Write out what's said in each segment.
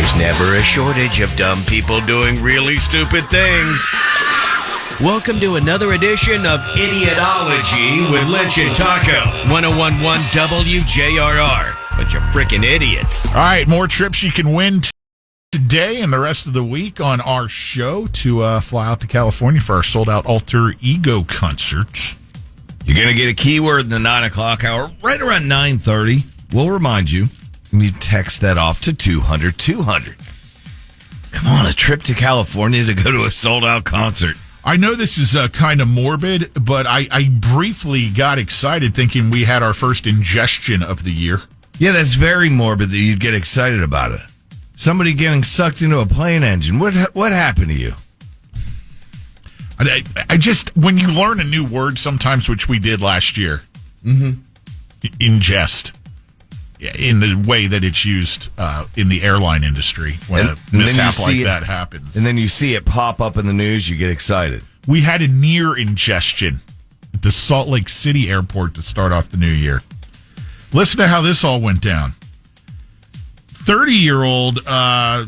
There's never a shortage of dumb people doing really stupid things. Welcome to another edition of Idiotology with Lynch and Taco. 101.1 WJRR. Bunch of freaking idiots. All right, more trips you can win today and the rest of the week on our show to fly out to California for our sold-out Alter Ego concert. You're going to get a keyword in the 9 o'clock hour right around 9:30. We'll remind you. You text that off to 200-200. Come on, a trip to California to go to a sold-out concert. I know this is kind of morbid, but I briefly got excited thinking we had our first ingestion of the year. Yeah, that's very morbid that you'd get excited about it. Somebody getting sucked into a plane engine. What happened to you? I just, when you learn a new word sometimes, which we did last year, ingest, in the way that it's used in the airline industry when a mishap like that happens. And then you see it pop up in the news, you get excited. We had a near ingestion at the Salt Lake City airport to start off the new year. Listen to how this all went down. 30-year-old guy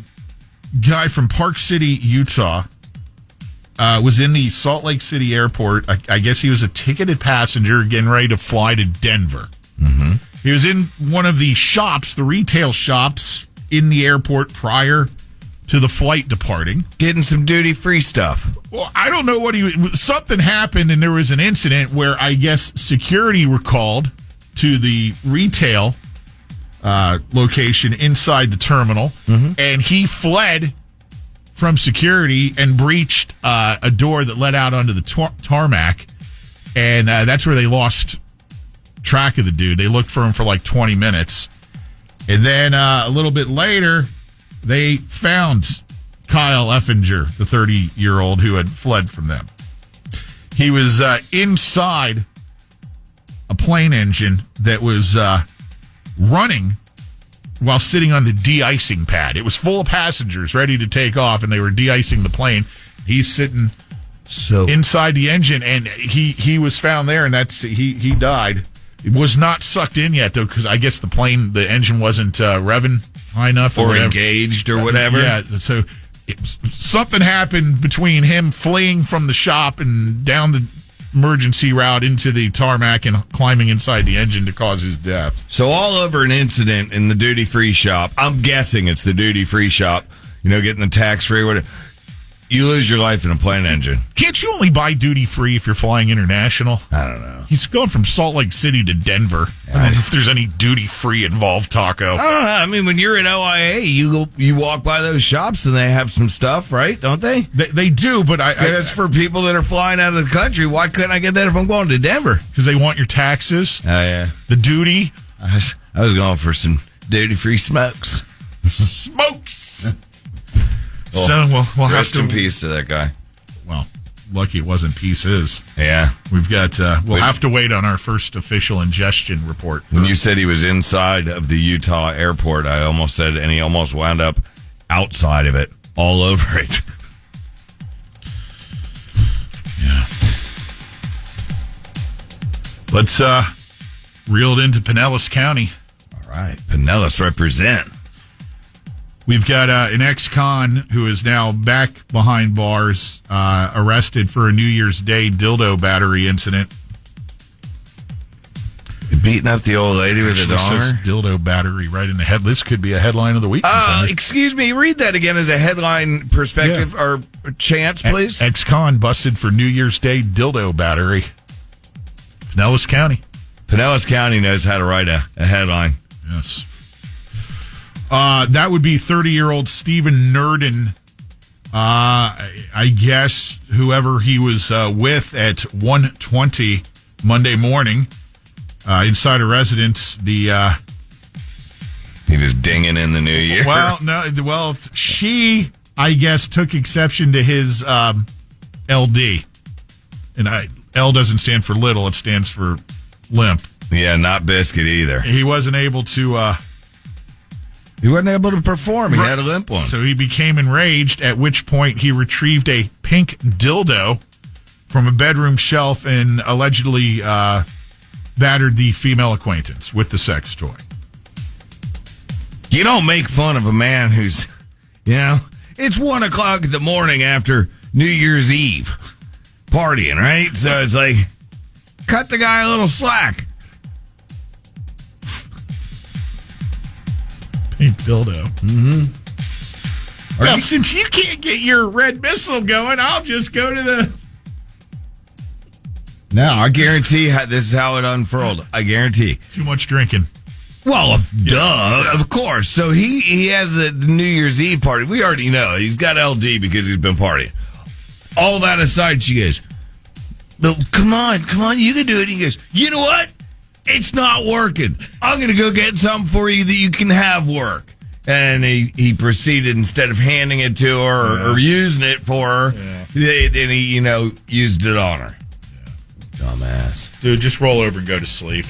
from Park City, Utah, was in the Salt Lake City airport. I guess he was a ticketed passenger getting ready to fly to Denver. Mm-hmm. He was in one of the shops, the retail shops in the airport prior to the flight departing. Getting some duty-free stuff. Well, I don't know what something happened and there was an incident where I guess security were called to the retail location inside the terminal, and he fled from security and breached a door that led out onto the tarmac, and that's where they lost track of the dude. They looked for him for like 20 minutes, and then a little bit later, they found Kyle Effinger, the 30-year-old who had fled from them. He was inside a plane engine that was running while sitting on the de-icing pad. It was full of passengers ready to take off, and they were de-icing the plane. He's sitting inside the engine, and he was found there, and he died. It was not sucked in yet, though, because I guess the engine wasn't revving high enough. Or engaged or whatever. Yeah, so something happened between him fleeing from the shop and down the emergency route into the tarmac and climbing inside the engine to cause his death. So all over an incident in the duty-free shop. I'm guessing it's the duty-free shop, getting the tax-free, whatever. You lose your life in a plane engine. Can't you only buy duty-free if you're flying international? I don't know. He's going from Salt Lake City to Denver. I don't know if there's any duty-free involved, Taco. I don't know. I mean, when you're at OIA, you walk by those shops and they have some stuff, right? Don't they? They do, but that's for people that are flying out of the country. Why couldn't I get that if I'm going to Denver? Because they want your taxes. Oh, yeah. The duty. I was going for some duty-free smokes. Smokes! So we'll have rest in peace to that guy. Well, lucky it wasn't pieces. Yeah, we've got. We'll have to wait on our first official ingestion report. When you said he was inside of the Utah airport, I almost said, and he almost wound up outside of it, all over it. Yeah. Let's reel it into Pinellas County. All right, Pinellas represent. We've got an ex-con who is now back behind bars, arrested for a New Year's Day dildo battery incident. Beating up the old lady with a dollar? Dildo battery right in the head. This could be a headline of the week. Excuse me, read that again as a headline perspective or chance, please. Ex-con busted for New Year's Day dildo battery. Pinellas County. Pinellas County knows how to write a headline. Yes. That would be 30-year-old Stephen Nerdin. I guess whoever he was with at 1:20 Monday morning inside a residence. He was dinging in the new year. Well, she, I guess, took exception to his LD. And L doesn't stand for little; it stands for limp. Yeah, not biscuit either. He wasn't able to. He wasn't able to perform. He had a limp one. So he became enraged, at which point he retrieved a pink dildo from a bedroom shelf and allegedly battered the female acquaintance with the sex toy. You don't make fun of a man who's You know, it's 1 o'clock in the morning after New Year's Eve partying, right? So it's like, cut the guy a little slack. Pink dildo. Well, since you can't get your red missile going, I'll just go to the... No, I guarantee this is how it unfurled. I guarantee. Too much drinking. Well, duh, of course. So he has the New Year's Eve party. We already know. He's got LD because he's been partying. All that aside, she goes, "But come on, you can do it." He goes, "You know what? It's not working. I'm going to go get something for you that you can have work." And he proceeded, instead of handing it to her or using it for her, then he, used it on her. Yeah. Dumbass. Dude, just roll over and go to sleep.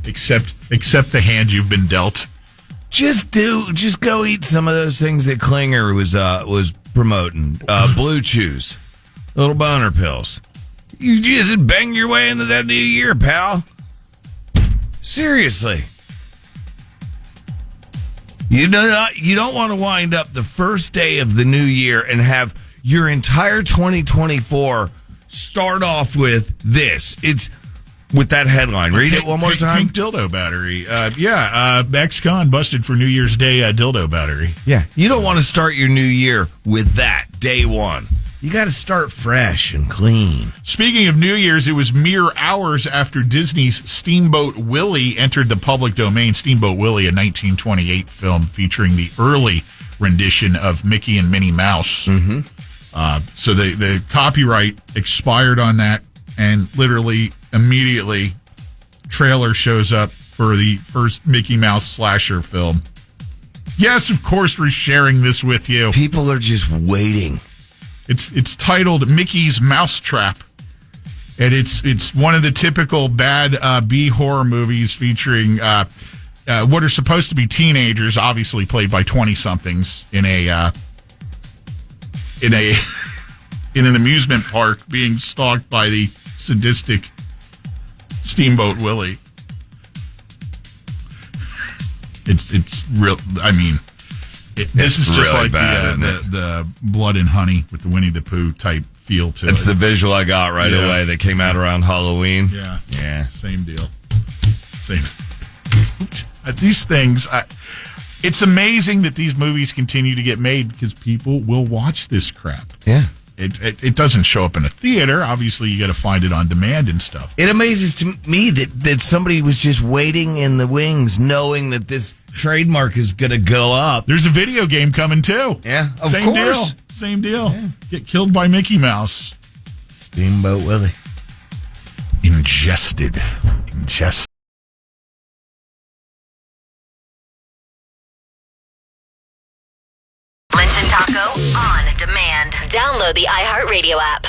Accept the hand you've been dealt. Just go eat some of those things that Klinger was promoting. Blue Chews, little boner pills. You just bang your way into that new year, pal. Seriously. You don't want to wind up the first day of the new year and have your entire 2024 start off with this. It's with that headline. Read it one more time. Pink dildo battery. Ex-con busted for New Year's Day dildo battery. Yeah. You don't want to start your new year with that day one. You got to start fresh and clean. Speaking of New Year's, it was mere hours after Disney's Steamboat Willie entered the public domain. Steamboat Willie, a 1928 film featuring the early rendition of Mickey and Minnie Mouse. Mm-hmm. So the copyright expired on that, and literally immediately, trailer shows up for the first Mickey Mouse slasher film. Yes, of course, we're sharing this with you. People are just waiting. It's titled Mickey's Mousetrap, and it's one of the typical bad B horror movies featuring what are supposed to be teenagers, obviously played by 20-somethings in an amusement park, being stalked by the sadistic Steamboat Willie. It's real. I mean. This is just really like bad, the Blood and Honey with the Winnie the Pooh type feel to it. It's the visual I got right away that came out around Halloween. Yeah. Same deal. Same. These things, it's amazing that these movies continue to get made because people will watch this crap. Yeah. It doesn't show up in a theater. Obviously, you got to find it on demand and stuff. It amazes to me that somebody was just waiting in the wings, knowing that this trademark is going to go up. There's a video game coming too. Yeah, of course. Same deal. Yeah. Get killed by Mickey Mouse. Steamboat Willie. Ingested. Lynch and Taco on demand. Download the iHeartRadio app.